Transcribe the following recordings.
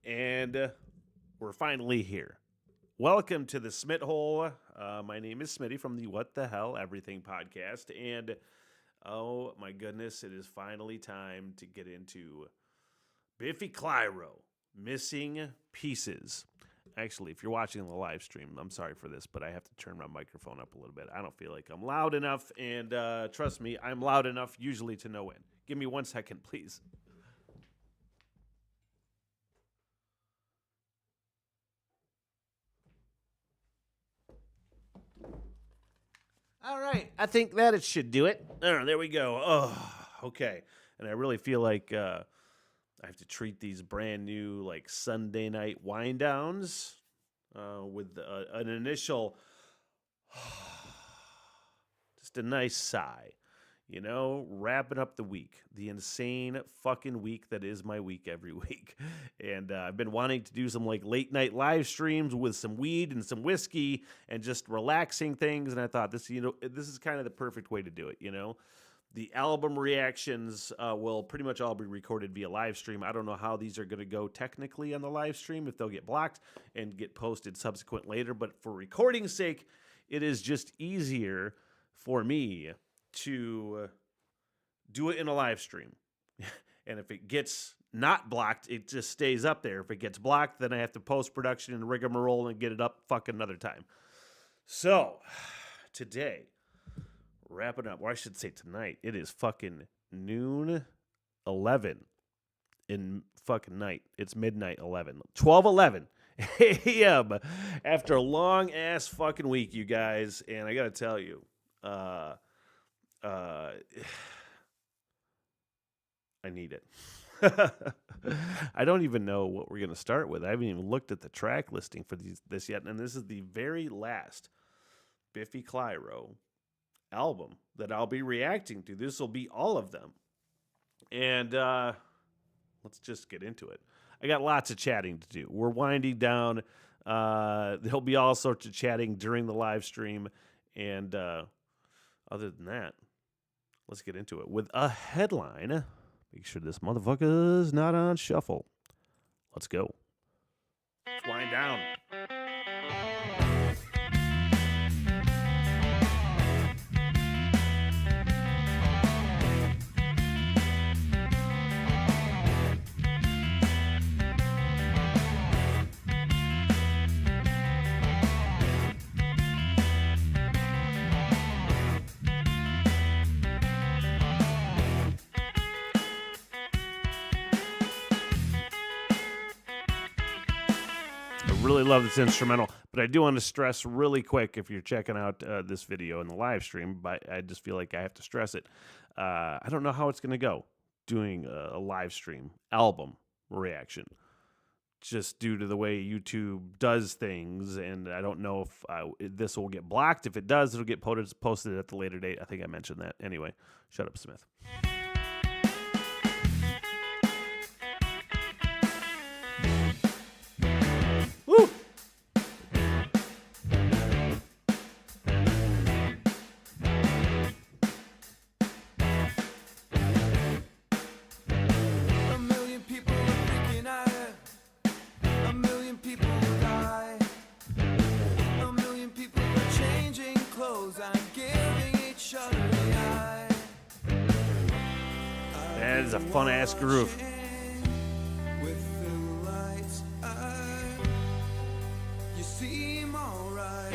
And we're finally here. Welcome to the Smit Hole. My name is Smitty from the What the Hell Everything podcast. And oh my goodness, it is finally time to get into Biffy Clyro, Missing Pieces. Actually, if you're watching the live stream, I'm sorry for this, but I have to turn my microphone up a little bit. I don't feel like I'm loud enough, and trust me, I'm loud enough usually to no end. Give me 1 second, please. All right, I think that it should do it. There we go. Oh, okay. And I really feel like I have to treat these brand new like Sunday night wind downs with an initial, just a nice sigh. You know, wrapping up the week, the insane fucking week that is my week every week. And I've been wanting to do some like late night live streams with some weed and some whiskey and just relaxing things. And I thought this is kind of the perfect way to do it. The album reactions will pretty much all be recorded via live stream. I don't know how these are going to go technically on the live stream, if they'll get blocked and get posted subsequent later. But for recording's sake, it is just easier for me to do it in a live stream. And if it gets not blocked, it just stays up there. If it gets blocked, then I have to post-production and rigmarole and get it up fucking another time. So, today, wrapping up, or I should say tonight, it is fucking noon 11 in fucking night. It's midnight 11. 12:11 a.m. after a long-ass fucking week, you guys. And I gotta tell you, I need it. I don't even know what we're going to start with. I haven't even looked at the track listing for this yet, and this is the very last Biffy Clyro album that I'll be reacting to. This will be all of them. And let's just get into it. I got lots of chatting to do. We're winding down. There'll be all sorts of chatting during the live stream. And other than that, let's get into it with a headline. Make sure this motherfucker's not on shuffle. Let's go. Let's wind down. Really love this instrumental, but I do want to stress really quick, if you're checking out this video in the live stream, but I just feel like I have to stress it. I don't know how it's going to go doing a live stream album reaction, just due to the way YouTube does things, and I don't know if this will get blocked. If it does, it'll get posted at the later date. I think I mentioned that. Anyway, shut up, Smith. Woo! A million people are freaking out. A million people die. A million people are changing clothes and giving each other the eye. That is a fun-ass groove. With the lights out, you seem alright.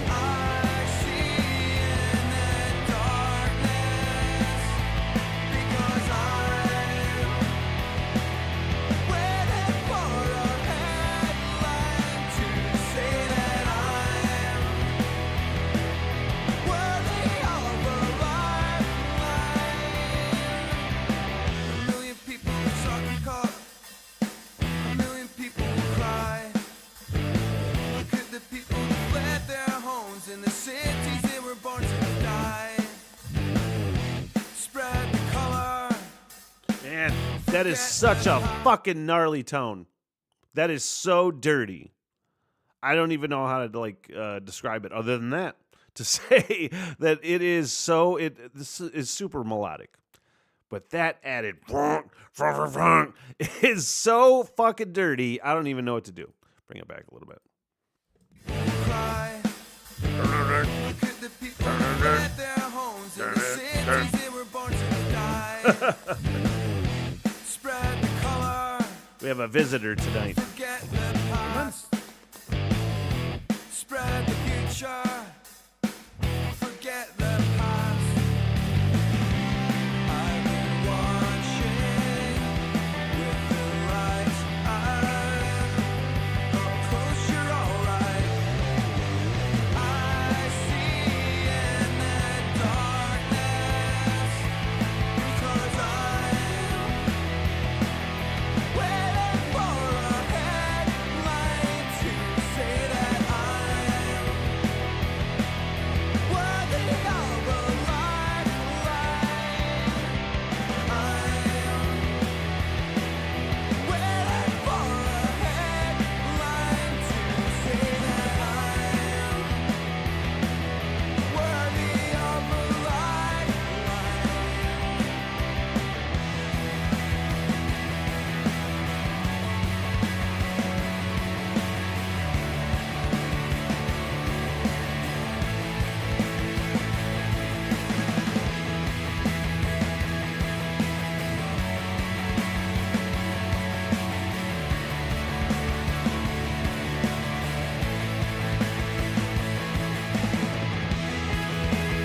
I see in the darkness because I'm waiting for a headline to say that I'm worthy of a lifeline. A million people in soccer caught. A million people will cry. Look at the people who fled their homes in the cities they were born to die. Spread the color. Man, that is such a fucking gnarly tone. That is so dirty. I don't even know how to describe it other than that. To say that it is this is super melodic. But that added is so fucking dirty. I don't even know what to do. Bring it back a little bit. Cry. Look at the people who fled their homes in the cities they were born to die. Spread the color. We have a visitor tonight. Forget the past. Spread the future. Forget the past. I've been watching with the lights out. Up close, you're alright. I see in the darkness because I'm waiting for a headline to say that I'm worthy of a lifeline. I'm waiting for a headline to say that I'm worthy of a lifeline.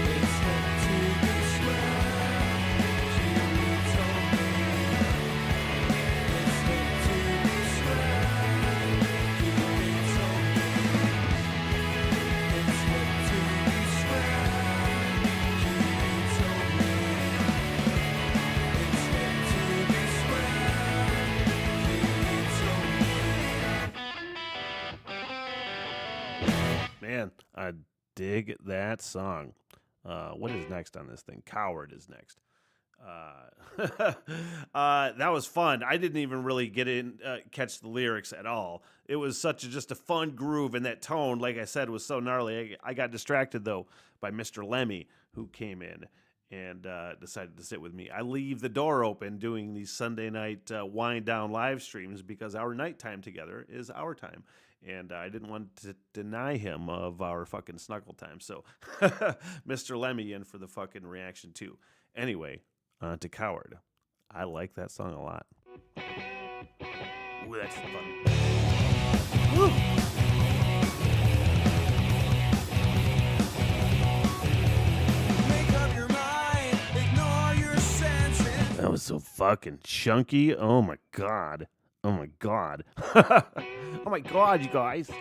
It's meant to be swear, Julie told me. It's meant to be swear, Julie told me. It's meant to be swear, Julie told me. It's meant to be swear, Julie told me. Man, I dig that song. What is next on this thing? Coward is next. That was fun. I didn't even really catch the lyrics at all. It was just a fun groove, and that tone, like I said, was so gnarly. I got distracted, though, by Mr. Lemmy, who came in and decided to sit with me. I leave the door open doing these Sunday night wind down live streams because our nighttime together is our time. And I didn't want to deny him of our fucking snuggle time. So Mr. Lemmy in for the fucking reaction too. Anyway, to Coward. I like that song a lot. Ooh, that's fun. Woo! Make up your mind, ignore your senses. That was so fucking chunky. Oh my god. Oh my god. Oh my god, you guys. Make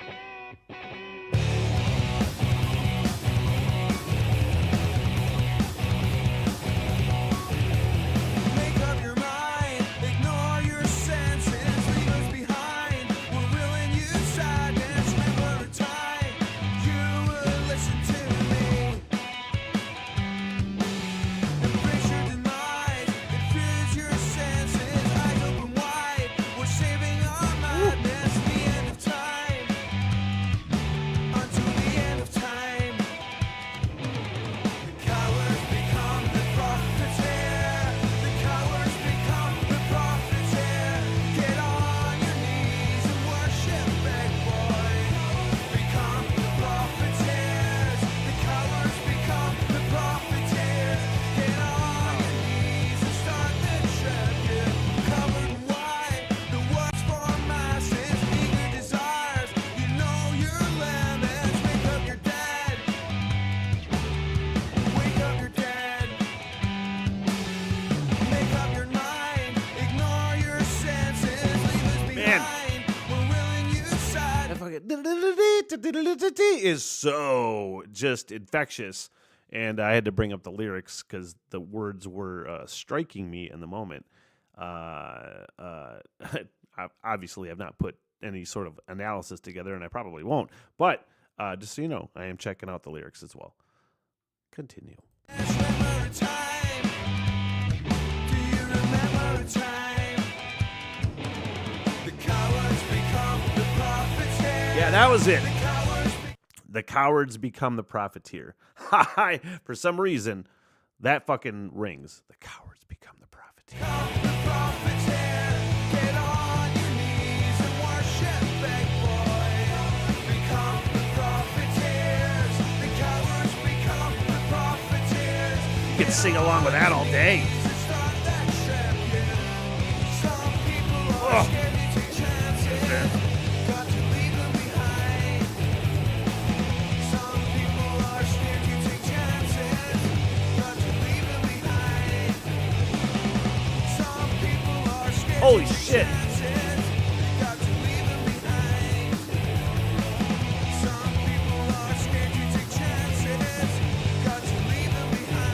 up your mind, ignore your senses. Leave us behind. We're willing you sadness. Remember a time you would listen to me. Embrace your demise. It fills your senses. Eyes open wide. We're saving our madness. The end of time. Until the end of time. The cowards become the prophets here. The cowards become the prophets here. Get on your knees and worship, big boy. Become the prophets here. The cowards become the prophets here. Get on your knees and start the tribute. Covered in white, the words for masses, eager desires. You know your limits. Wake up, you're dead. Wake up, you're dead. Make up your mind. Ignore your senses. Leave us behind. We're willing you sad. That fucking is so just infectious. And I had to bring up the lyrics because the words were striking me in the moment. Obviously, I've not put any sort of analysis together, and I probably won't. But just so you know, I am checking out the lyrics as well. Continue. Remember a time? Do you remember a time? The cowards become the prophets here. Yeah, that was it. The cowards The cowards become the profiteer. For some reason, that fucking rings. The cowards become the profiteer. profiteer. Become the profiteer. Get on your knees and worship, big boy. Become the profiteers. The cowards become the profiteers. You can sing along with that all day. Start that champion. Some people are Oh. scared to take chances. Got to leave them behind. Some people are scared to take chances. Got to leave them behind. Some people are scared Holy to take shit. chances. Got to leave them behind. Some people are scared to take chances. Got to leave them behind.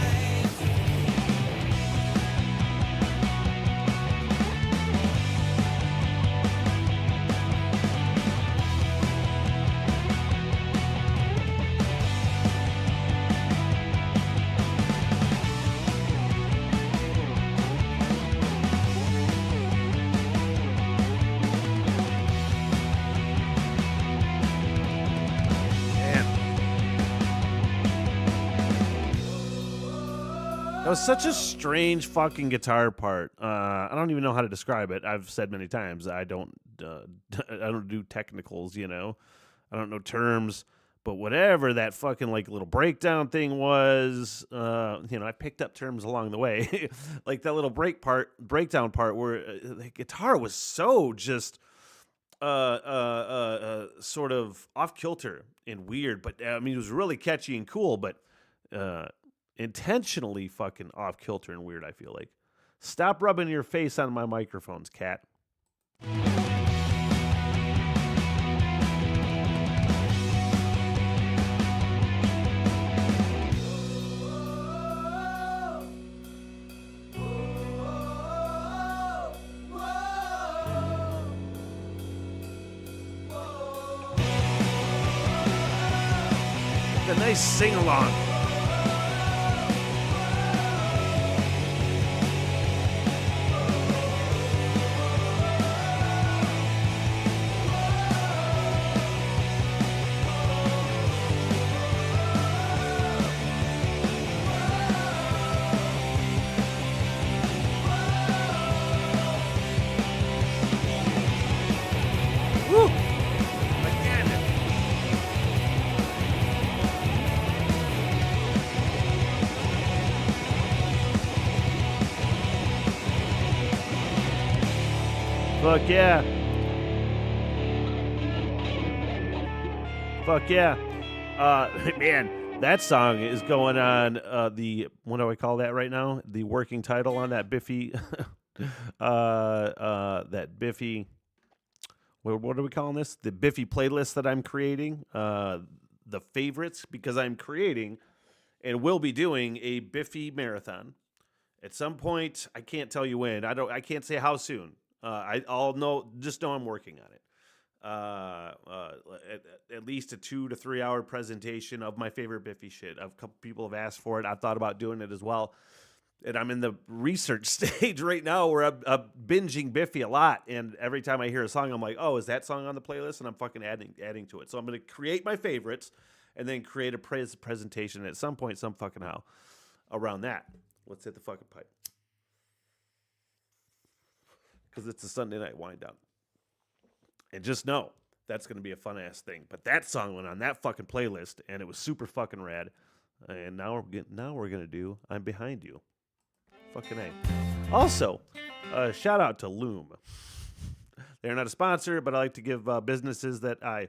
Man. That was such a strange fucking guitar part. I don't even know how to describe it. I've said many times I don't do technicals, you know. I don't know terms, but whatever that fucking like little breakdown thing was, you know, I picked up terms along the way. Like that little breakdown part where the guitar was so just sort of off kilter and weird, but I mean it was really catchy and cool, but intentionally fucking off kilter and weird. I feel like. Stop rubbing your face on my microphones, cat. A nice sing along. Woo! Again. Fuck yeah. Fuck yeah. Man, that song is going on the, what do I call that right now? The working title on that Biffy, that Biffy, what are we calling this? The Biffy playlist that I'm creating, the favorites, because I'm creating and will be doing a Biffy marathon at some point. I can't tell you when. I can't say how soon. I'll know. Just know I'm working on it. At least a 2 to 3 hour presentation of my favorite Biffy shit. A couple people have asked for it. I've thought about doing it as well. And I'm in the research stage right now where I'm binging Biffy a lot. And every time I hear a song, I'm like, oh, is that song on the playlist? And I'm fucking adding to it. So I'm going to create my favorites and then create a presentation at some point, some fucking how, around that. Let's hit the fucking pipe. Because it's a Sunday night wind down. And just know, that's going to be a fun-ass thing. But that song went on that fucking playlist, and it was super fucking rad. And now we're going to do I'm Behind You. Fucking A. Also, shout out to Loom. They're not a sponsor, but I like to give businesses that I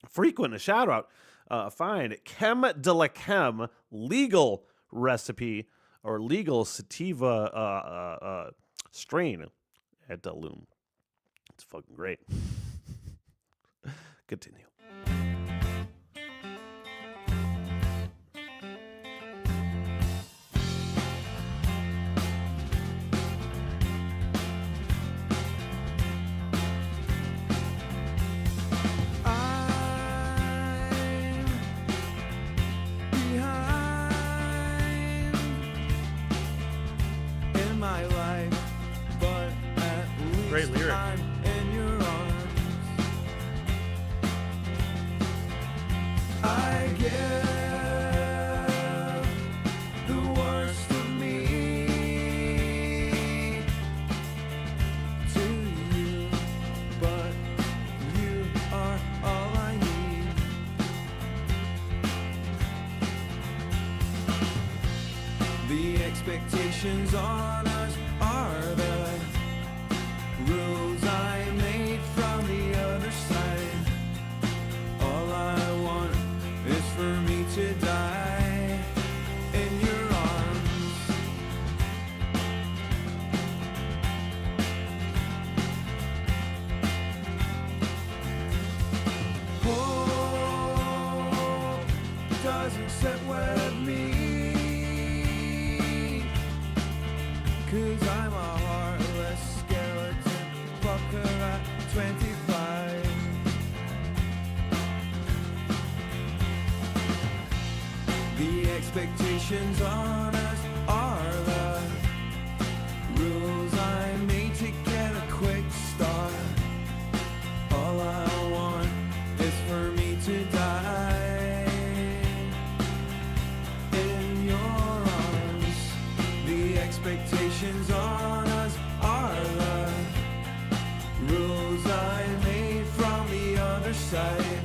frequent a shout out. Find Chem de la Chem legal recipe or legal sativa strain at Loom. It's fucking great. Continue. Great lyric. The expectations on us are the rules I made from the other side. All I want is for me to die in your arms. Hope doesn't sit with me, 'cause I'm a heartless skeleton fucker at 25. The expectations on us are the rules I made to get a quick start. All I want is for me to die in your arms. The expectations on us are the rules I made from the other side.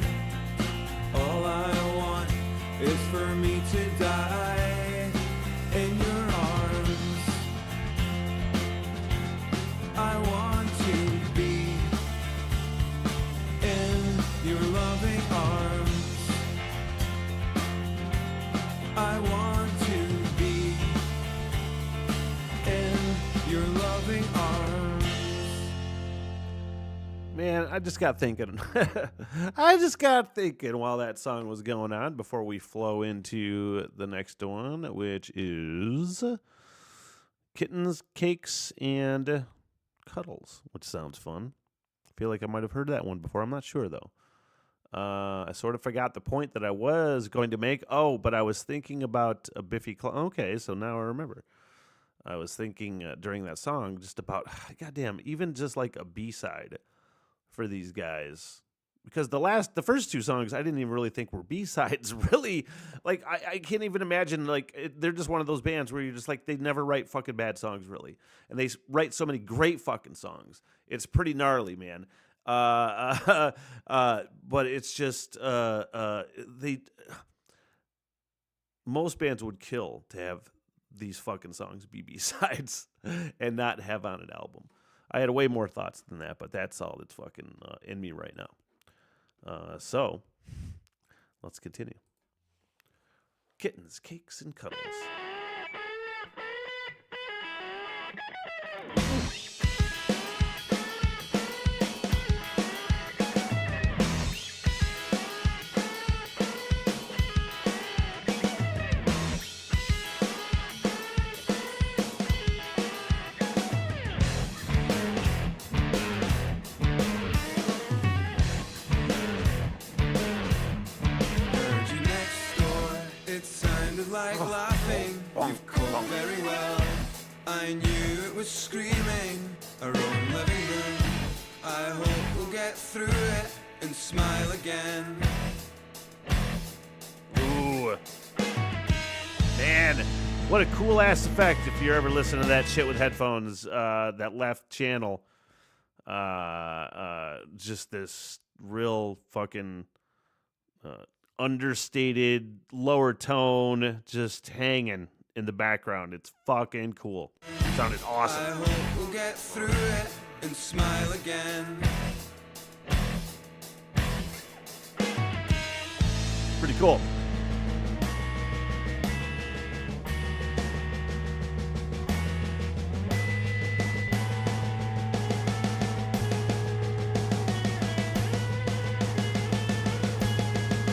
All I want is for me to die in your arms. I want to be in your loving arms. I want to be in your loving arms. Man, I just got thinking. While that song was going on before we flow into the next one, which is Kittens, Cakes, and Cuddles, which sounds fun. I feel like I might have heard that one before. I'm not sure, though. I sort of forgot the point that I was going to make. Oh, but I was thinking about a Biffy. Okay, so now I remember. I was thinking during that song just about, goddamn, even just like a B-side for these guys, because the first two songs I didn't even really think were B-sides. Really, like I can't even imagine, like they're just one of those bands where you're just like, they never write fucking bad songs, really, and they write so many great fucking songs. It's pretty gnarly, man. But it's just most bands would kill to have these fucking songs be B-sides and not have on an album. I had way more thoughts than that, but that's all that's fucking in me right now. So, let's continue. Kittens, Cakes, and Cuddles. Heard you next door, it sounded like laughing. You've caught very well. I knew it was screaming, our own living room. I hope we'll get through it and smile again. Ooh. Man, what a cool ass effect if you're ever listening to that shit with headphones, that left channel. Just this real fucking understated lower tone just hanging in the background. It's fucking cool. It sounded I awesome. hope we'll get through it and smile again. Pretty cool.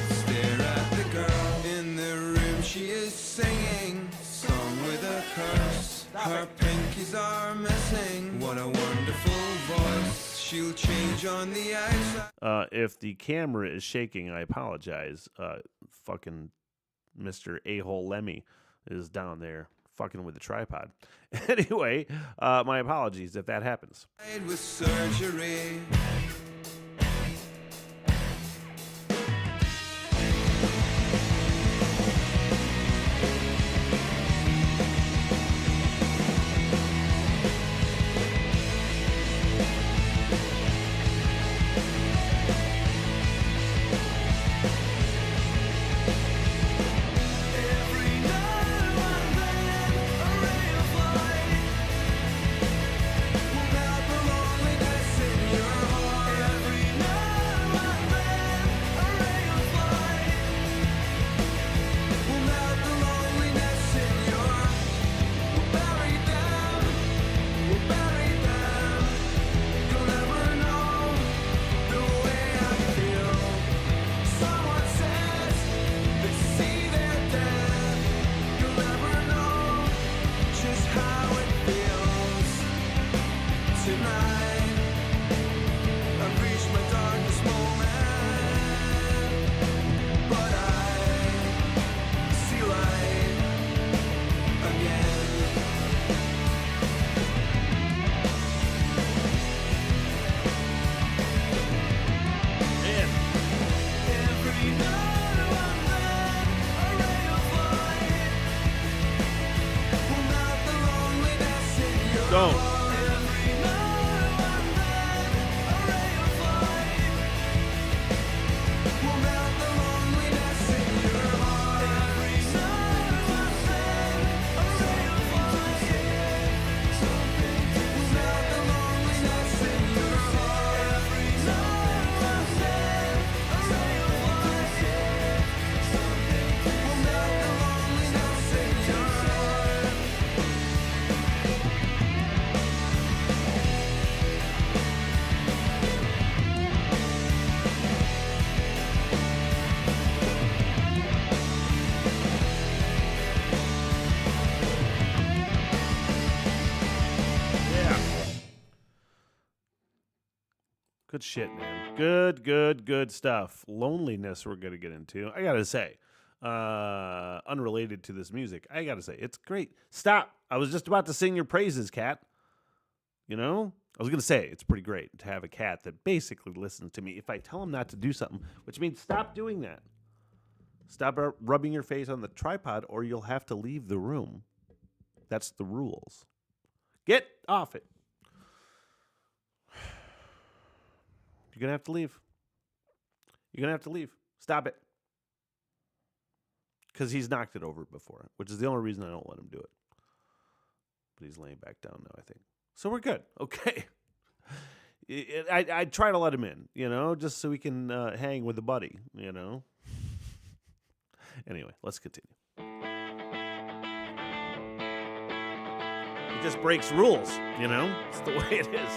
Stare at the girl in the room. She is singing song with a curse. Her pinkies are missing. What a wonderful voice. She'll change on the outside. If the camera is shaking, I apologize. Fucking Mr. A-hole Lemmy is down there fucking with the tripod. Anyway, my apologies if that happens. With surgery. Every now and then don't. Good shit, man. Good stuff. Loneliness we're going to get into. I got to say, unrelated to this music, I got to say, it's great. Stop. I was just about to sing your praises, cat. You know? I was going to say, it's pretty great to have a cat that basically listens to me if I tell him not to do something, which means stop doing that. Stop rubbing your face on the tripod or you'll have to leave the room. That's the rules. Get off it. You're going to have to leave. You're going to have to leave. Stop it. Because he's knocked it over before, which is the only reason I don't let him do it. But he's laying back down now, I think. So we're good. Okay. I try to let him in, you know, just so we can hang with a buddy, you know. Anyway, let's continue. It just breaks rules, you know. It's the way it is.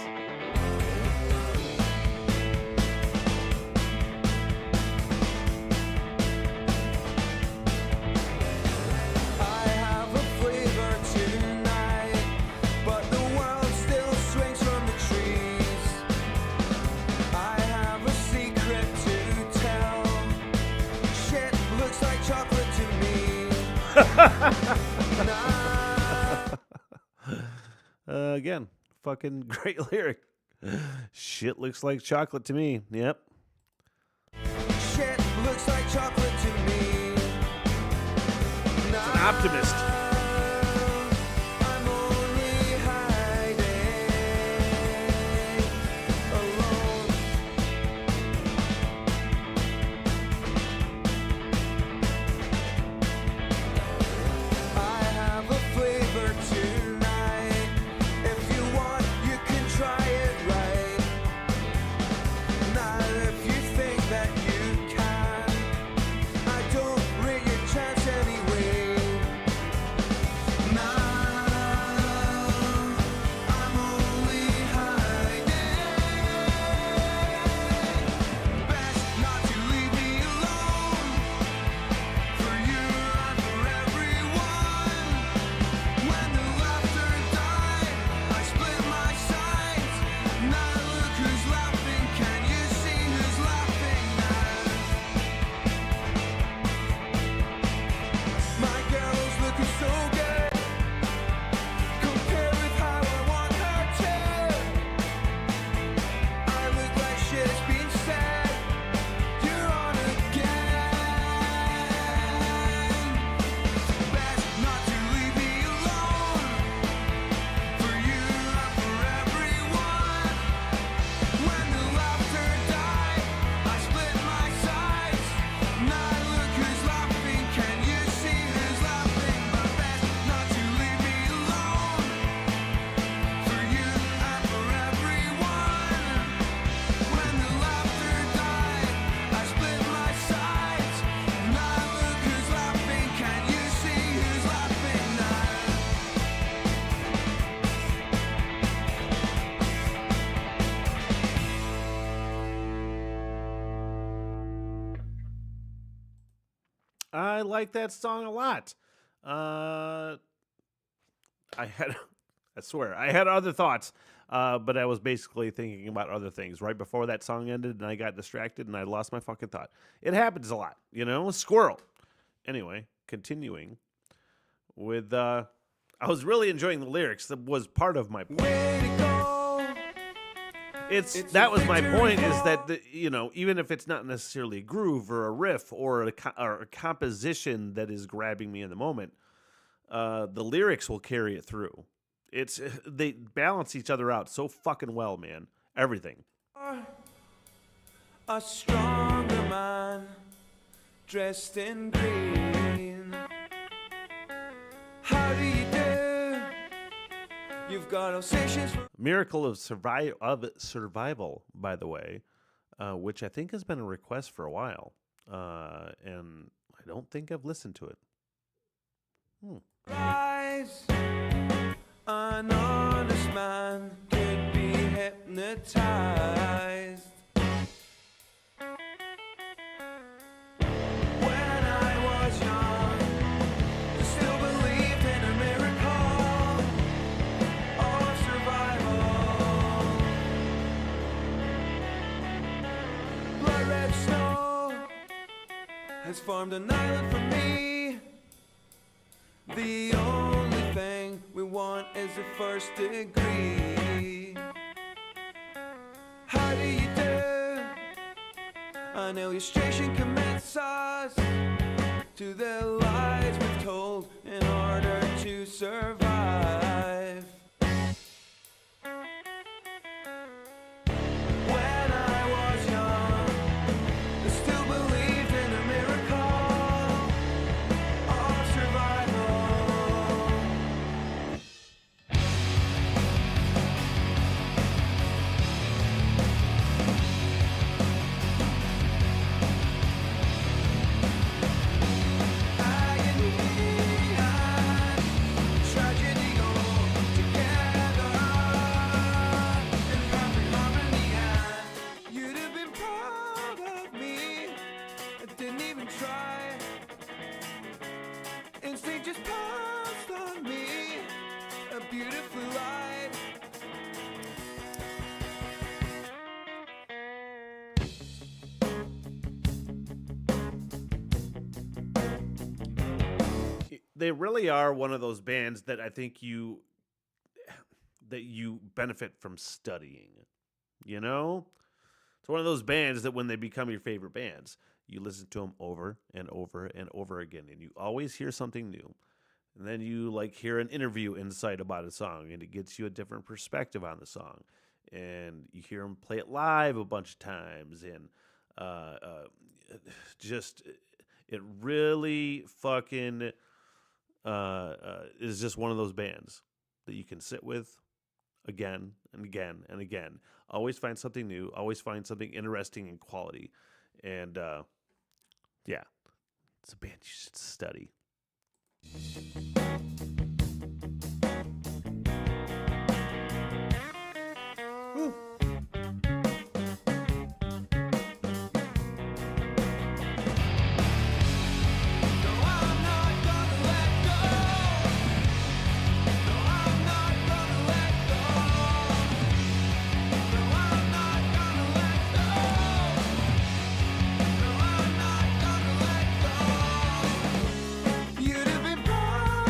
Again, fucking great lyric. Shit looks like chocolate to me. Yep. Shit looks like chocolate to me. It's an optimist. I'm only hiding alone. I have a flavor tonight. If you want, you can try it right. Not if you think that you can. I don't ring your chance anyway. Now I'm only hiding. Best not to leave me alone. For you and for everyone. When the laughter died, I split my sides. Now look who's laughing. Can you see who's laughing now? My girl's looking so good. Compare with how I want her to. I look like shit has been said. You're on again. Best not to leave me alone. For you and for everyone. When the laughter died, I split my sides. Now look who's laughing. Can you see who's laughing? But best not to leave me alone. For you and for everyone. When the laughter died, I split my sides. Now look who's laughing. Can you see who's laughing now? I like that song a lot. I swear, I had other thoughts, but I was basically thinking about other things right before that song ended, and I got distracted, and I lost my fucking thought. It happens a lot, you know? Squirrel. Anyway, continuing with, I was really enjoying the lyrics. That was part of my point. Way to go. That was my point, is that you know, even if it's not necessarily a groove or a riff or a composition that is grabbing me in the moment, the lyrics will carry it through. It's they balance each other out so fucking well, man. Everything. A stronger man dressed in green. How do you do? You've got Alsatians. Miracle of survival, by the way, which I think has been a request for a while, and I don't think I've listened to it. Rise, an honest man could be hypnotized. When I was young, I still believed in a miracle of survival. Blood red snow has formed an island for me. The only thing we want is a first degree. How do you do? An illustration commits us to the lies we've told in order to survive. When I was young, I still believed in a miracle of survival. Instinct just pounced on me, a beautiful light. They really are one of those bands that I think you benefit from studying. You know? It's one of those bands that when they become your favorite bands, you listen to them over and over and over again, and you always hear something new. And then you like hear an interview insight about a song, and it gets you a different perspective on the song. And you hear them play it live a bunch of times, and just it really fucking is just one of those bands that you can sit with again and again and again. Always find something new. Always find something interesting and quality. And yeah, it's a band you should study. Woo. You'd have been proud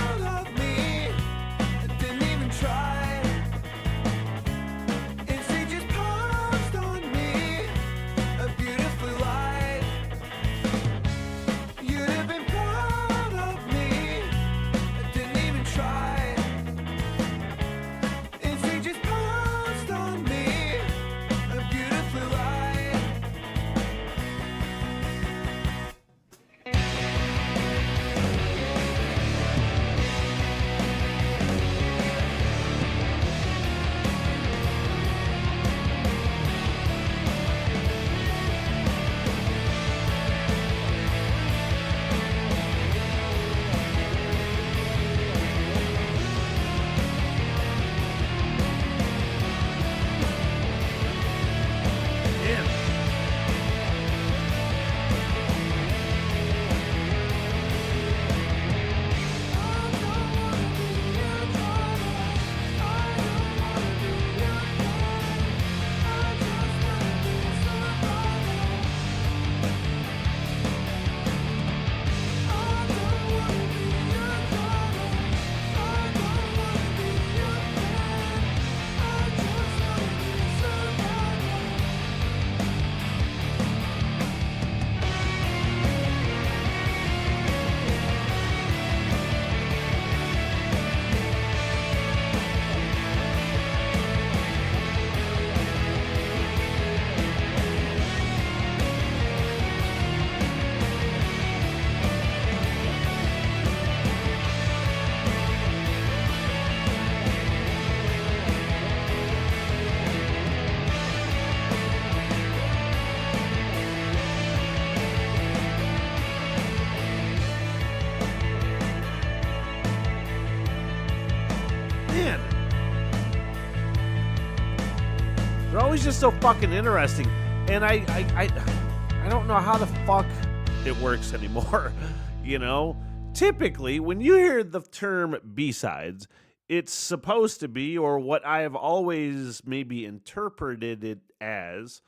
man, they're always just so fucking interesting. And I don't know how the fuck it works anymore. You know, typically when you hear the term B-sides, it's supposed to be, or what I have always maybe interpreted it as,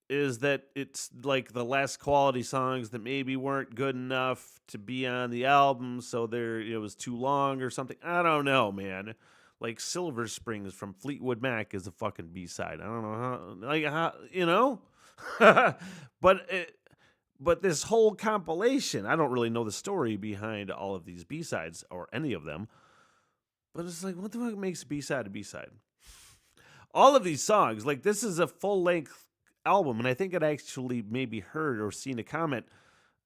is that it's like the less quality songs that maybe weren't good enough to be on the album, so it was too long or something. I don't know, man. Like Silver Springs from Fleetwood Mac is a fucking B-side. I don't know how, you know? But this whole compilation, I don't really know the story behind all of these B-sides or any of them. But it's like, what the fuck makes a B-side a B-side? All of these songs, like this is a full-length album, and I think I'd actually maybe heard or seen a comment,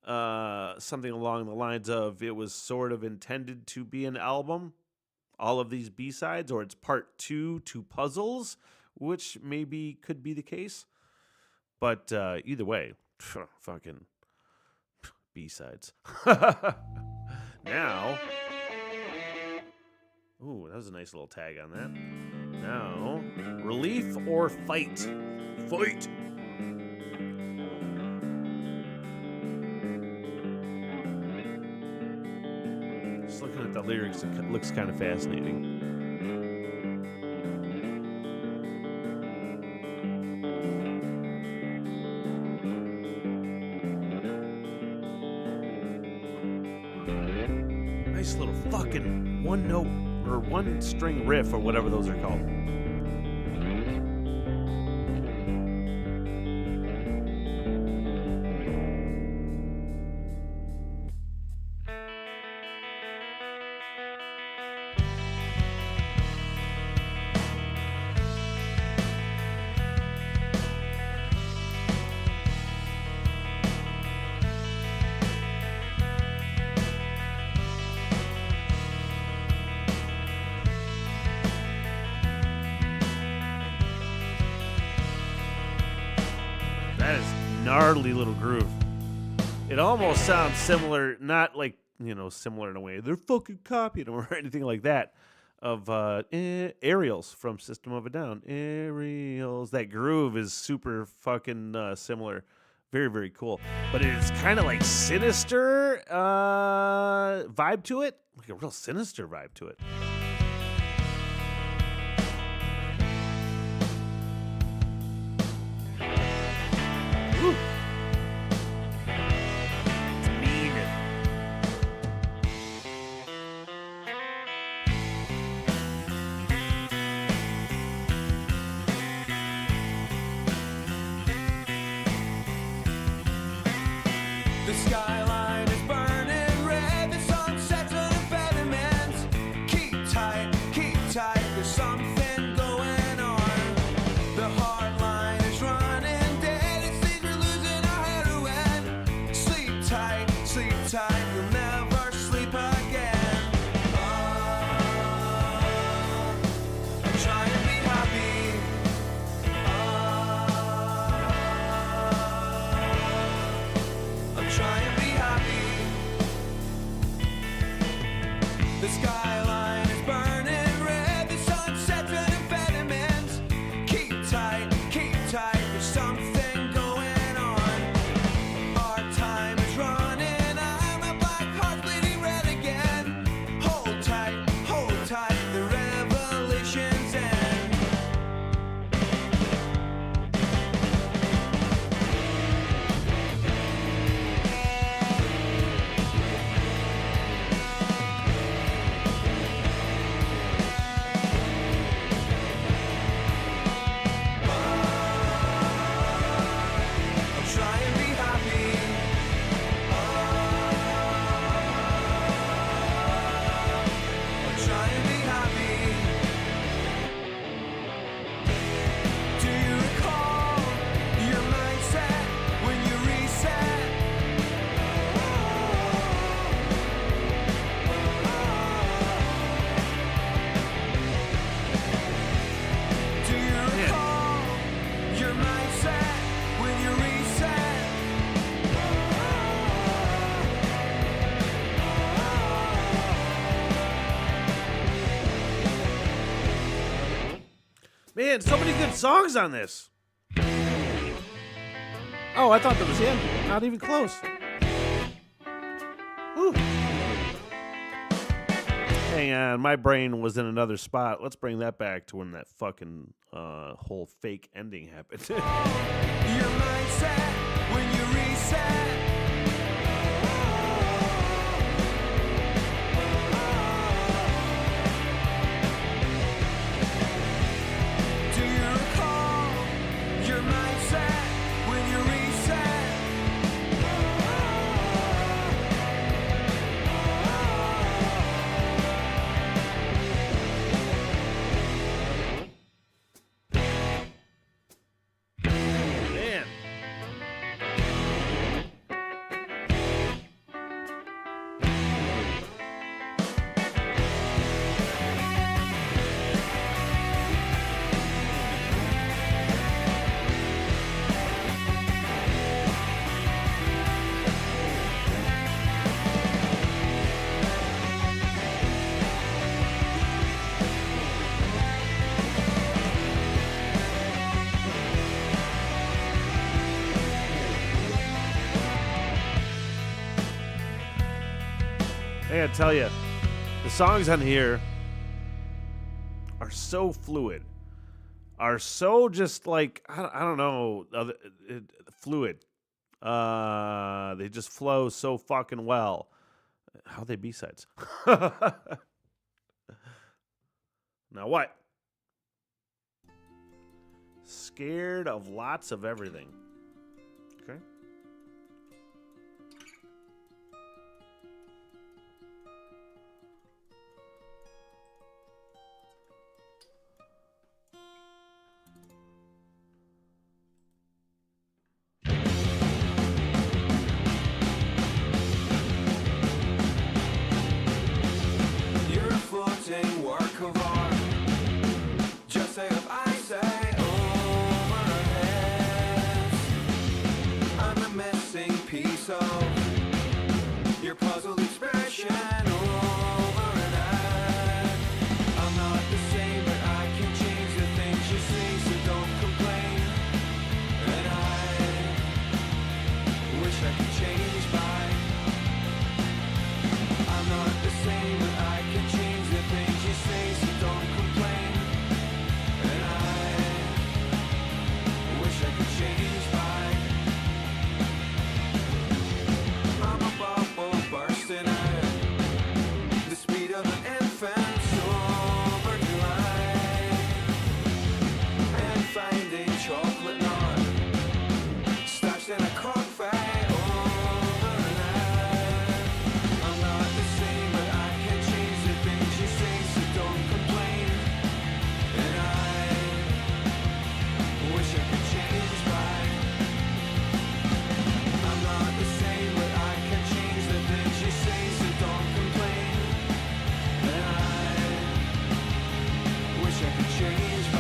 something along the lines of it was sort of intended to be an album, all of these B-sides, or it's part 2 to Puzzles, which maybe could be the case. But either way, fucking B-sides. Now... Ooh, that was a nice little tag on that. Now, relief or fight? Fight! Just looking at the lyrics, it looks kind of fascinating. Nice little fucking one note or one string riff or whatever those are called. That is gnarly little groove. It almost sounds similar, not like, similar in a way, they're fucking copying them or anything like that, of Aerials from System of a Down. Aerials. That groove is super fucking similar. Very, very cool. But it's kind of like sinister vibe to it. Like a real sinister vibe to it. Woo. It's mean. The skyline is burning red. The sunsets are the pediments. Keep tight, there's something going on. The hard line is running dead. It seems we're losing our heroin. Sleep tight, you'll never sleep again. I'm trying to be happy. I'm trying to be happy. The skyline is burning red. The sunsets and impediments. Keep tight, there's something going on. Our time is running out. My black heart's bleeding red again. Hold tight, the revelation's end. Man, so many good songs on this. Oh, I thought that was the end. Not even close. Whew. Hang on, my brain was in another spot. Let's bring that back to when that fucking whole fake ending happened. Your mindset when you reset. Do you recall your mindset when you reset? Man. I gotta tell you, the songs on here are so fluid, are so just like I don't know, fluid. They just flow so fucking well. How are they B-sides? Now what? Scared of lots of everything. Okay. You're a floating work of art. Just say if I say over our heads. I'm a missing piece of your puzzled expression over an ad. I'm not the same, but I can change the things you say, so don't complain. And I wish I could change by. I'm not the same, but I can change the things you say, so don't complain. And I wish I could change by. I'm a bubble bursting at the speed of an infant over delight, and finding chocolate nut stashed in a cockfight over an ad. I'm not the same, but I can change the things you say, so don't complain. And I wish I could change by. I'm not the same, but I can change the things you say, so don't complain. And I wish I could change by.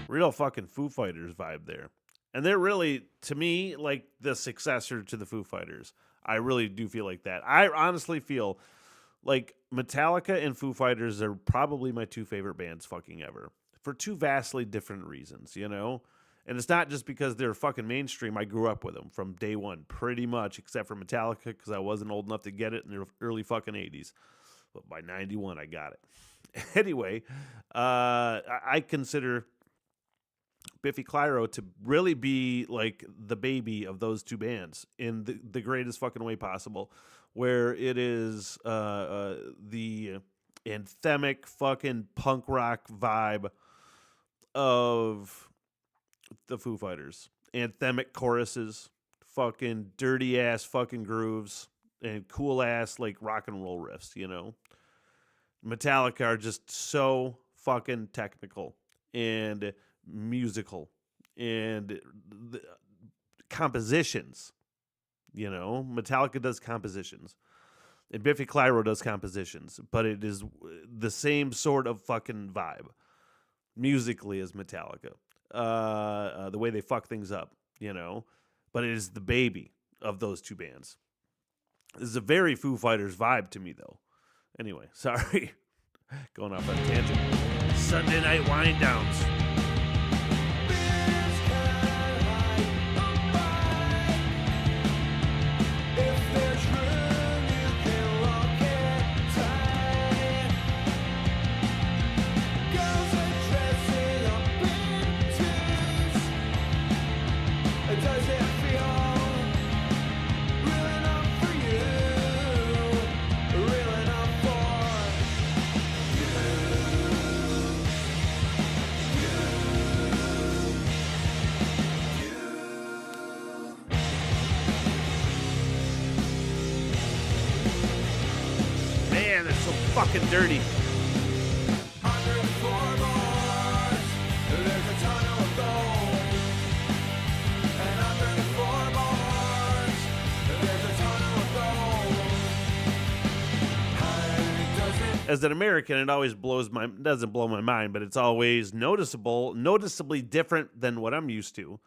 Real fucking Foo Fighters vibe there. And they're really, to me, like the successor to the Foo Fighters. I really do feel like that. I honestly feel like Metallica and Foo Fighters are probably my two favorite bands fucking ever. For two vastly different reasons, you know? And it's not just because they're fucking mainstream. I grew up with them from day one, pretty much, except for Metallica, because I wasn't old enough to get it in the early fucking 80s. But by 91, I got it. Anyway, I consider Biffy Clyro to really be like the baby of those two bands in the greatest fucking way possible, where it is the anthemic fucking punk rock vibe of the Foo Fighters. Anthemic choruses, fucking dirty ass fucking grooves, and cool ass like rock and roll riffs, you know? Metallica are just so fucking technical and musical and the compositions. Metallica does compositions. And Biffy Clyro does compositions, but it is the same sort of fucking vibe musically as Metallica. The way they fuck things up, but it is the baby of those two bands. This is a very Foo Fighters vibe to me, though. Anyway, sorry. Going off on a tangent. Sunday night wind downs. Man, they're so fucking dirty. Under the floorboards, there's a tunnel of gold. And under the floorboards, there's a tunnel of gold. As an American, it always doesn't blow my mind, but it's always noticeably different than what I'm used to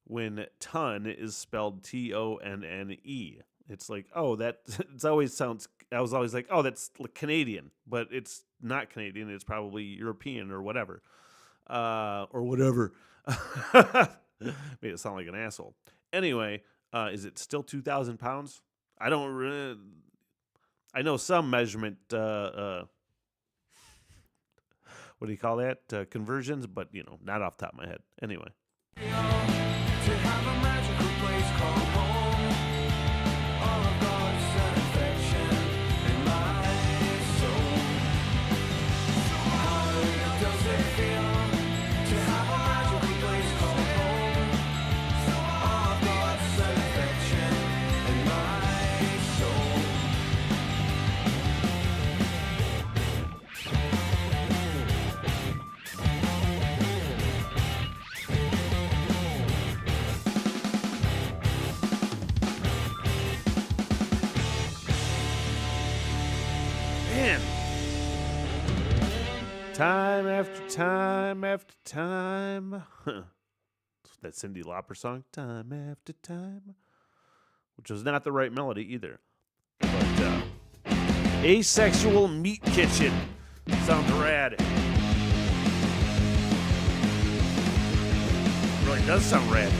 when ton is spelled Tonne. It's like, oh, that it always sounds. I was always like, oh, that's Canadian, but it's not Canadian. It's probably European or whatever. Made it sound like an asshole. Anyway, is it still 2,000 pounds? I don't really. I know some measurement. What do you call that? Conversions, but not off the top of my head. Anyway. To have a magical place called home. All of God's satisfaction in my soul. How does it feel to have a magical place called home? All of God's satisfaction in my soul. Man. Time after time after time. That Cyndi Lauper song, Time After Time, which was not the right melody either. But Asexual Meat Kitchen sounds rad. Really does sound rad.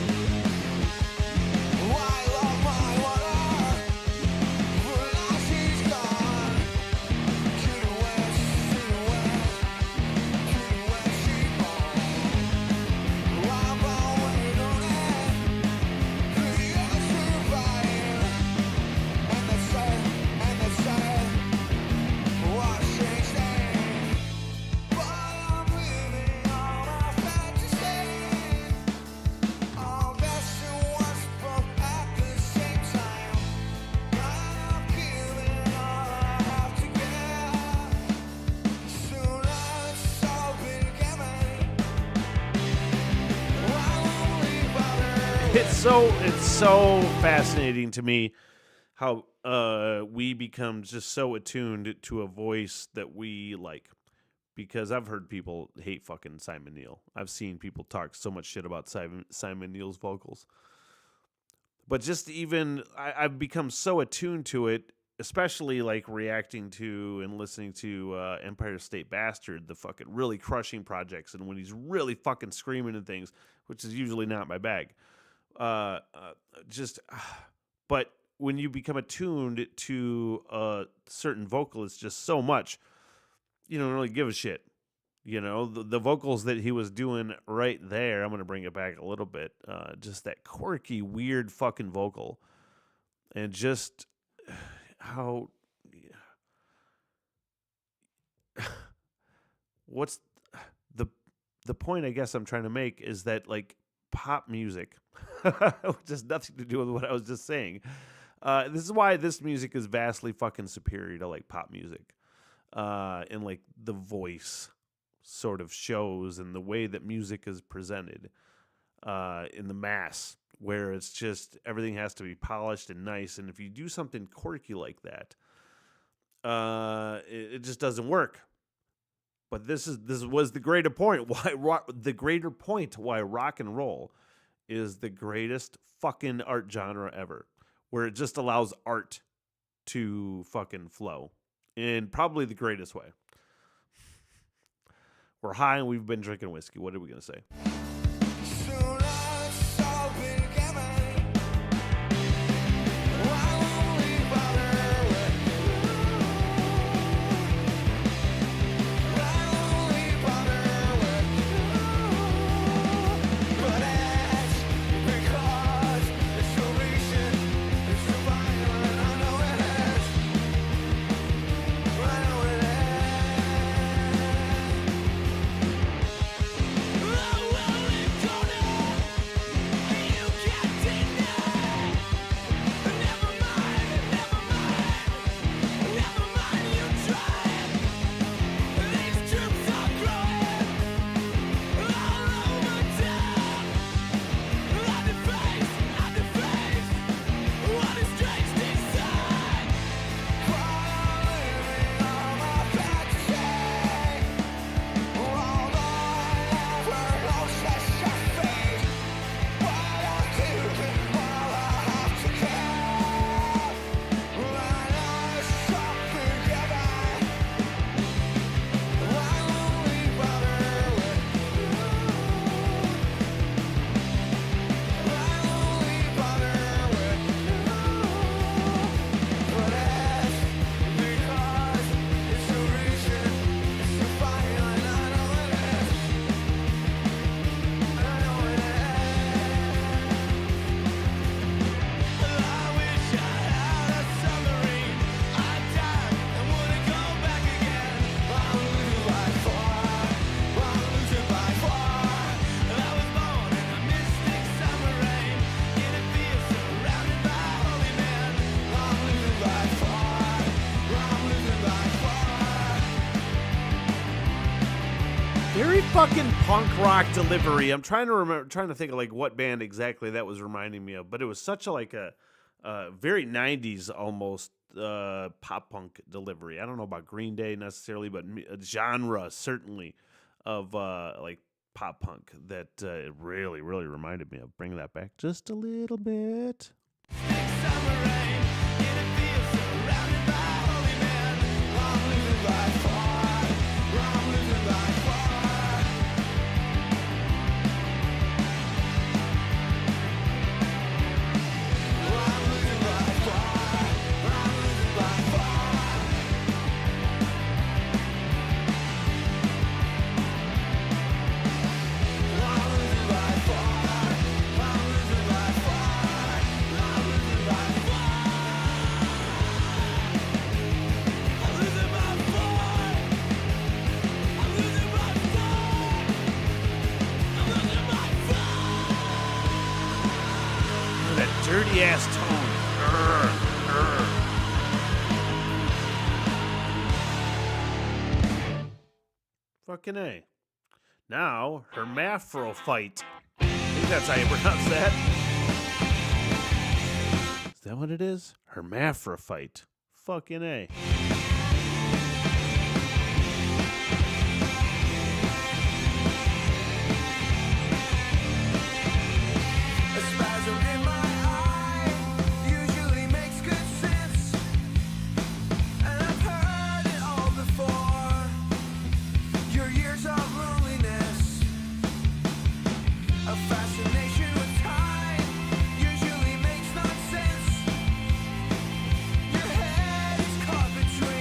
It's so fascinating to me how we become just so attuned to a voice that we like. Because I've heard people hate fucking Simon Neil. I've seen people talk so much shit about Simon Neil's vocals. But just even, I've become so attuned to it, especially like reacting to and listening to Empire State Bastard, the fucking really crushing projects, and when he's really fucking screaming and things, which is usually not my bag. But when you become attuned to certain vocalists just so much, you don't really give a shit. The vocals that he was doing right there, I'm going to bring it back a little bit. Just that quirky, weird fucking vocal. And just how... What's the point I guess I'm trying to make is that, like, pop music, which has nothing to do with what I was just saying. This is why this music is vastly fucking superior to, like, pop music. And, like, the voice sort of shows and the way that music is presented in the mass, where it's just everything has to be polished and nice. And if you do something quirky like that, it just doesn't work. But this was the greater point why rock and roll is the greatest fucking art genre ever, where it just allows art to fucking flow in probably the greatest way. We're high and we've been drinking whiskey. What are we gonna say? Very fucking punk rock delivery. I'm trying to think of like what band exactly that was reminding me of, but it was such a very 90s almost pop punk delivery. I don't know about Green Day necessarily, but a genre certainly of like pop punk that it really reminded me of. Bring that back just a little bit. Dirty ass tone. Fucking A. Now, hermaphrodite. I think that's how you pronounce that. Is that what it is? Hermaphrodite. Fucking A. Your head is caught between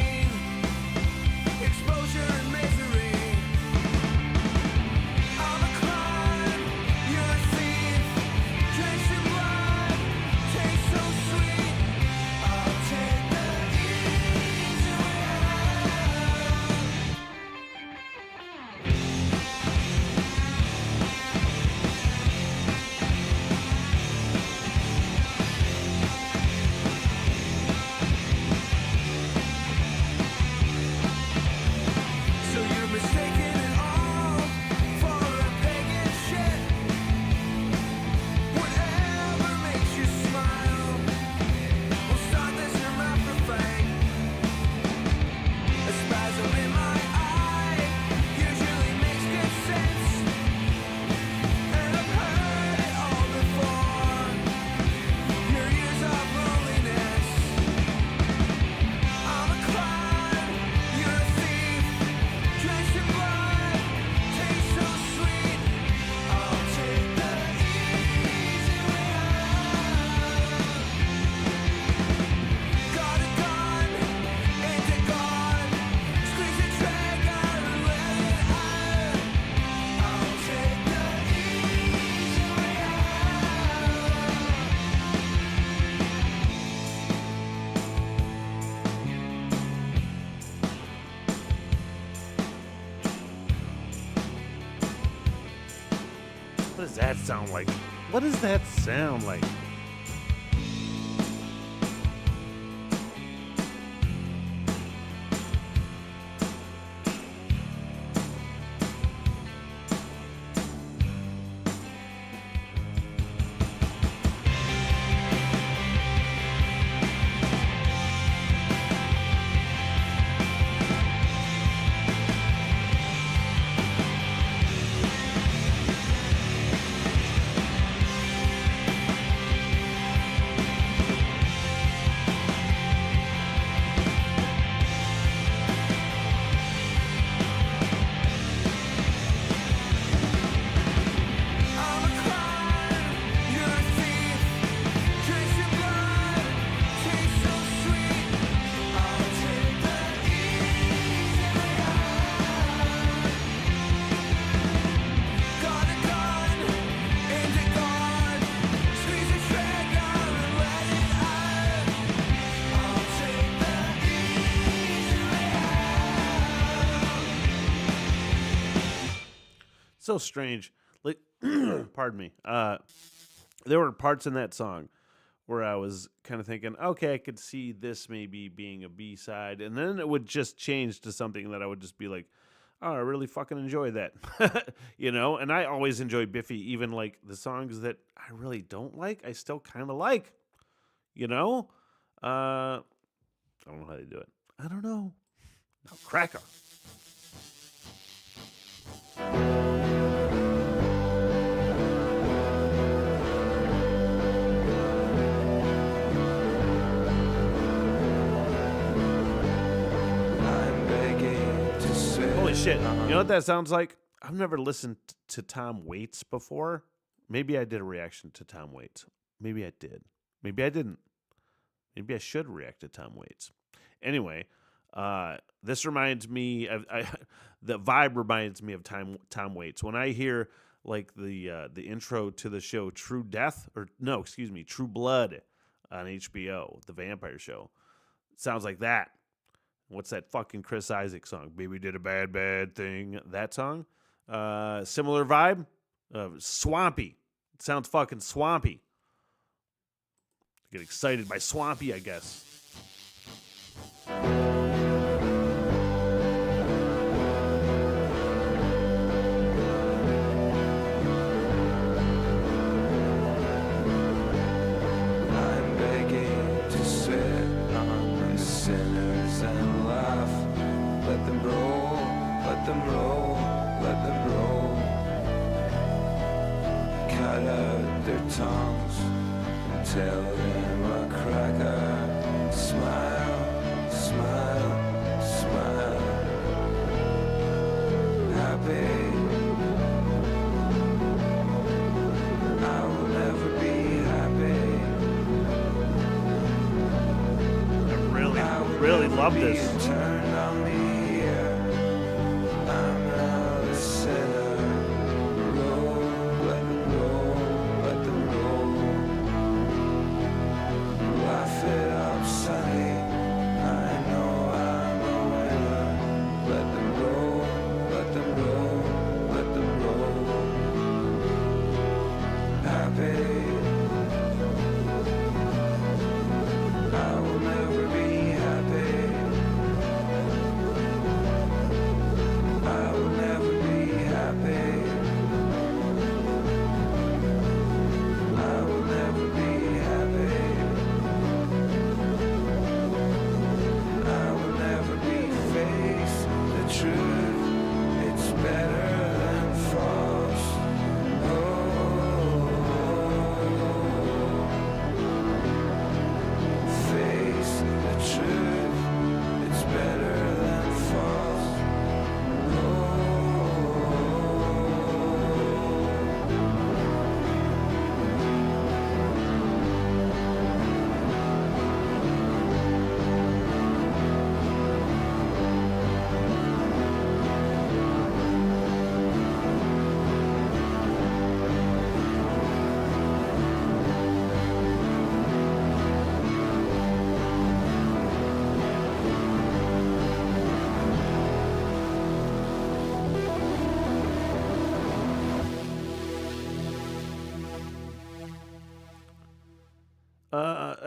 What does that sound like? What does that sound like? I'm a crime, you're a thief. Drinks your blood, taste so sweet. I'll take the easy way out. Got a gun, aimed at God. Squeeze the trigger and let it out. I'll take the easy way out. So strange. Like, pardon me. There were parts in that song where I was kind of thinking, okay, I could see this maybe being a B-side, and then it would just change to something that I would just be like, oh, I really fucking enjoy that. You know? And I always enjoy Biffy, even like the songs that I really don't like, I still kind of like. You know? I don't know how they do it. I don't know. Now, cracker. I'm begging to say. Holy shit. You know what that sounds like? I've never listened to Tom Waits before. Maybe I did a reaction to Tom Waits. Maybe I did. Maybe I didn't. Maybe I should react to Tom Waits. Anyway, this reminds me of the vibe reminds me of Tom Waits. When I hear like the intro to the show True Blood on HBO, the vampire show. It sounds like that. What's that fucking Chris Isaac song? Baby did a bad, bad thing. That song? Similar vibe? Swampy. It sounds fucking swampy. Get excited by swampy, I guess. I'm begging to sit on the sinners and laugh. Let them roll, let them roll, let them roll. Cut out their tongues and tell them a cracker. Smile, smile, smile. Happy. I will never be happy. I really love this. Turned on me, yeah. I'm not a sinner. Roll, let them roll, let them roll. Laugh it up, Sonny. I know I'm a winner. Let them roll, let them roll, let them roll. Happy. I will never be happy.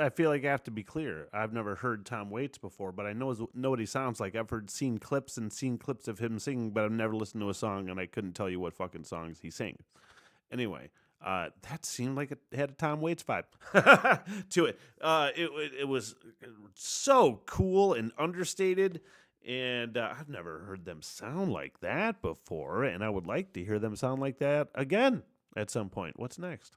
I feel like I have to be clear. I've never heard Tom Waits before, but I know what he sounds like. I've seen clips of him singing, but I've never listened to a song, and I couldn't tell you what fucking songs he sings. Anyway, that seemed like it had a Tom Waits vibe to it. It was so cool and understated, and I've never heard them sound like that before, and I would like to hear them sound like that again at some point. What's next?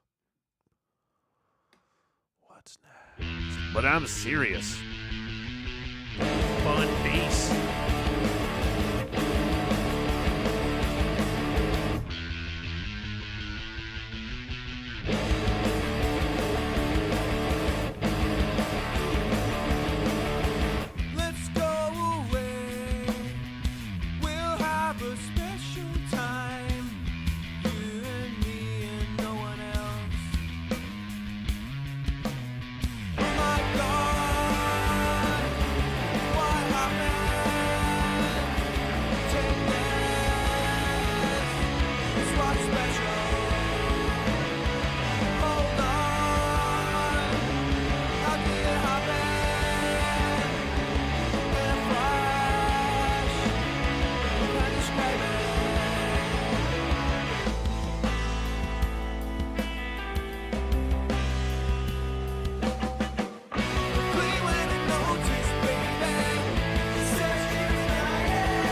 But I'm serious. Fun bass. Let's go away. We'll have a special time. You and me and no one else. Oh my God, what happened? Take this. It's what's special. Hold on. How did it happen? In a flash, can't describe it. Clean when it noticed, baby. Says she was dying.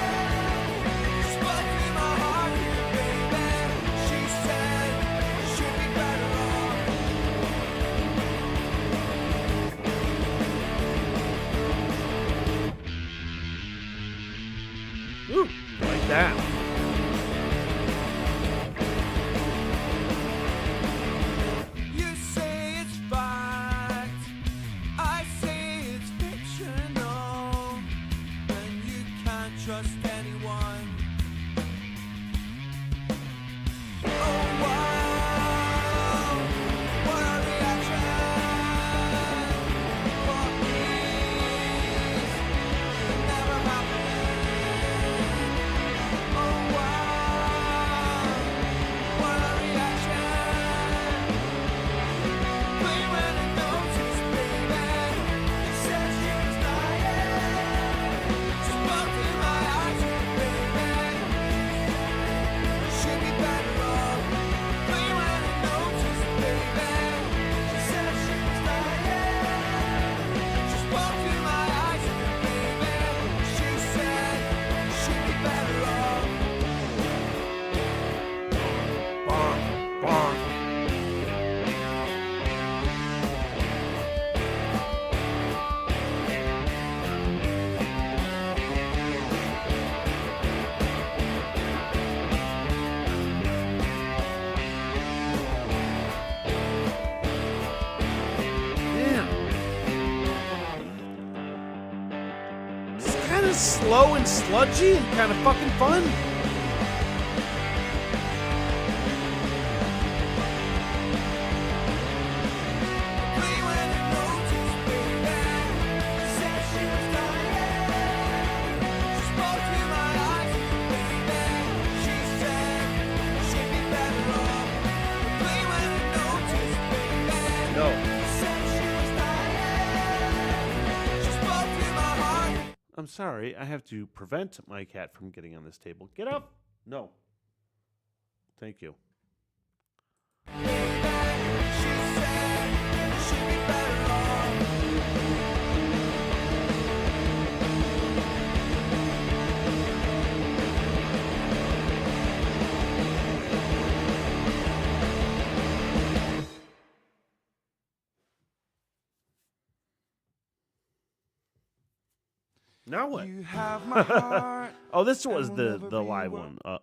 Spoke in my heart here, baby. She said she'd be better off. Ooh, like that. You say it's fact, I say it's fictional, and you can't trust anyone. Oh wow, what a reaction! For peace, it never happened. Oh wow, what a reaction! Clean when it noticed, baby. Said she was dying. Spoke in my eyes, baby. She'd be better off. Clean when it noticed, baby. She said she was dying. She spoke in my eyes, baby. She said she'd be better off. Bonk, bonk. Damn. It's kind of slow and sludgy and kind of fucking fun. Clean when it noticed, baby. Said she was dying. She spoke in my eyes, baby. She said she'd be better off. Clean when it noticed, baby. No. Said she was dying. She spoke in my heart. I'm sorry. I have to prevent my cat from getting on this table. Get up. No. Thank you. She said she'd be better off. Now what? You have my heart. Oh, this was and the will never the be live one. one.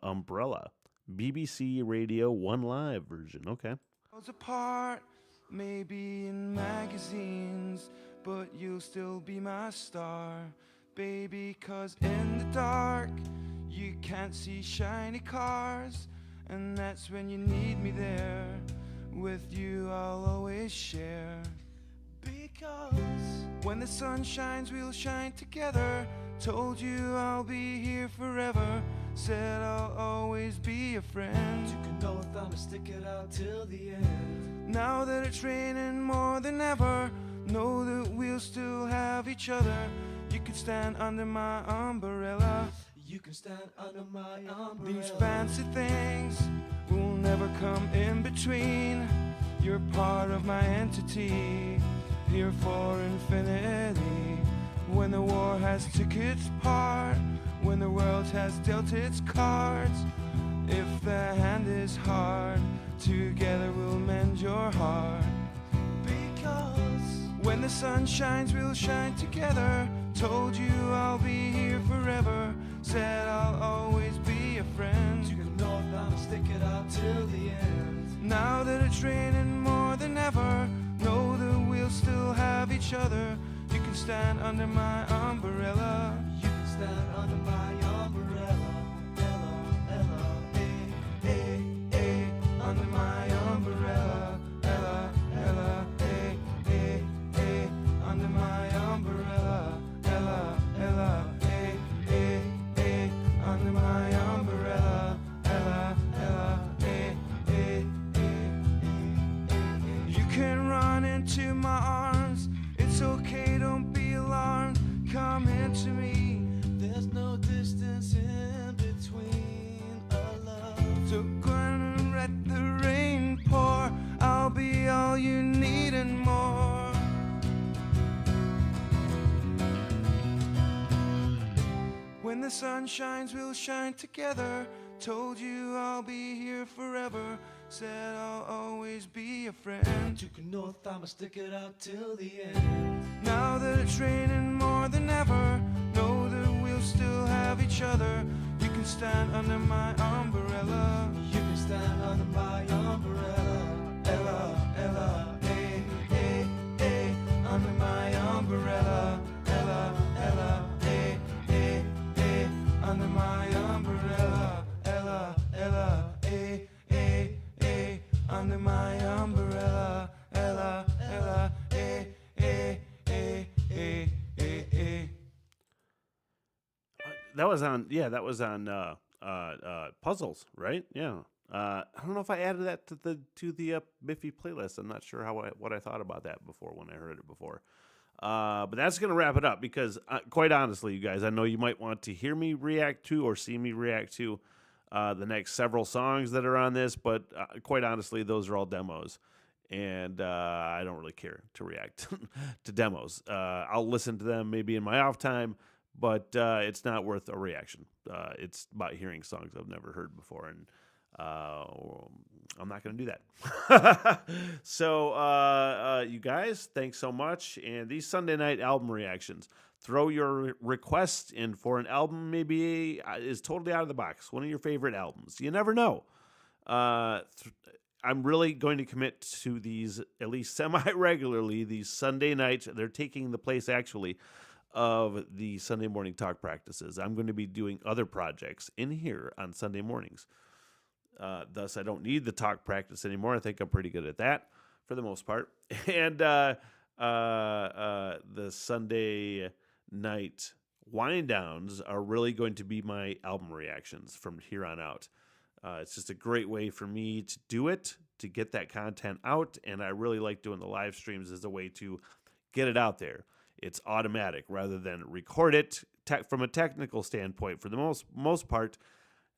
BBC Radio 1 live version. Okay. Worlds apart, maybe in magazines, but you'll still be my star, baby. 'Cause in the dark, you can't see shiny cars, and that's when you need me there. With you, I'll always share. Because when the sun shines, we'll shine together. Told you I'll be here forever. Said I'll always be a friend. Took an oath, I'ma stick it out till the end. Now that it's raining more than ever, know that we'll still have each other. You can stand under my umbrella. You can stand under my umbrella. These fancy things will never come in between. You're part of my entity, here for infinity. When the war has took its part, when the world has dealt its cards, if the hand is hard, together we'll mend your heart. Because when the sun shines, we'll shine together. Told you I'll be here forever. Said I'll always be a friend. You can know if I'ma stick it out till the end. Now that it's raining more than ever, know that we'll still have each other. You can stand under my umbrella. You can stand under my umbrella. Ella, Ella, eh, eh, eh. Under my umbrella. Ella, Ella, eh, eh, eh. Under my umbrella. Ella, Ella, eh, eh, eh. Under my umbrella. Ella, Ella, eh, eh, eh. You can run into my arms. It's okay, don't be alarmed. Come into me. There's no distance in between our love. So go and let the rain pour. I'll be all you need and more. When the sun shines, we'll shine together. Told you I'll be here forever. Said I'll always be a friend. Took an oath, I'ma stick it out till the end. Now that it's raining more than ever, know that we'll still have each other. You can stand under my umbrella. You can stand under my umbrella. Ella, Ella, eh, eh, eh. Under my umbrella. Ella, Ella, eh, eh, eh. Under my umbrella. Ella, Ella, eh, eh, eh. Under my umbrella. Ella, Ella, eh, eh, eh, eh, eh, eh. That was on puzzles, right? Yeah. I don't know if I added that to the Biffy playlist. I'm not sure what I thought about that before when I heard it before. But that's going to wrap it up because, quite honestly, you guys, I know you might want to hear me react to or see me react to the next several songs that are on this, but quite honestly, those are all demos, and I don't really care to react to demos. I'll listen to them maybe in my off time, but it's not worth a reaction. It's about hearing songs I've never heard before, and I'm not going to do that. So, you guys, thanks so much. And these Sunday night album reactions, throw your request in for an album maybe is totally out of the box. One of your favorite albums. You never know. I'm really going to commit to these at least semi-regularly, these Sunday nights. They're taking the place, actually, of the Sunday morning talk practices. I'm going to be doing other projects in here on Sunday mornings. Thus, I don't need the talk practice anymore. I think I'm pretty good at that for the most part. And the Sunday night wind downs are really going to be my album reactions from here on out. It's just a great way for me to do it, to get that content out. And I really like doing the live streams as a way to get it out there. It's automatic rather than record it from a technical standpoint. For the most part,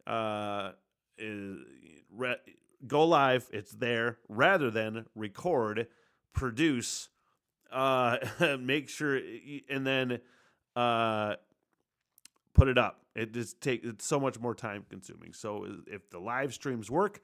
go live, it's there, rather than record, produce, make sure, and then put it up. It's so much more time consuming. So if the live streams work,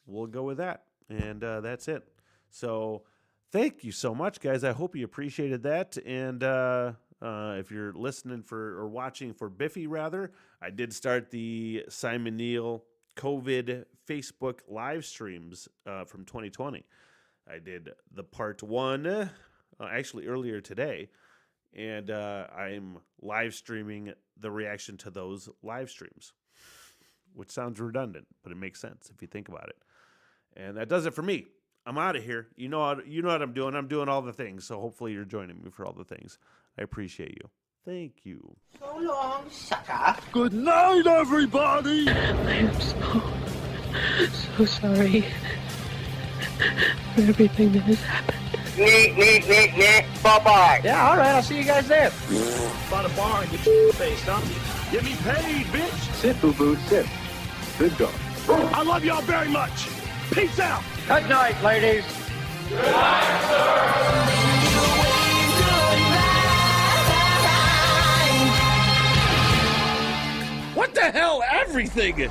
we'll go with that, and that's it. So thank you so much, guys. I hope you appreciated that. And if you're listening or watching for Biffy, rather, I did start the Simon Neil COVID Facebook live streams from 2020. I did the part 1 actually earlier today, and I'm live streaming the reaction to those live streams, which sounds redundant, but it makes sense if you think about it. And that does it for me. I'm out of here. You know what I'm doing. I'm doing all the things, so hopefully you're joining me for all the things. I appreciate you. Thank you. So long, sucker. Good night, everybody! I am so sorry for everything that has happened. Bye-bye. Yeah, all right, I'll see you guys there. By the bar and get your face, huh? Get me paid, bitch. Sit, boo-boo, sit. Good dog. I love y'all very much. Peace out. Good night, ladies. What the hell? Everything.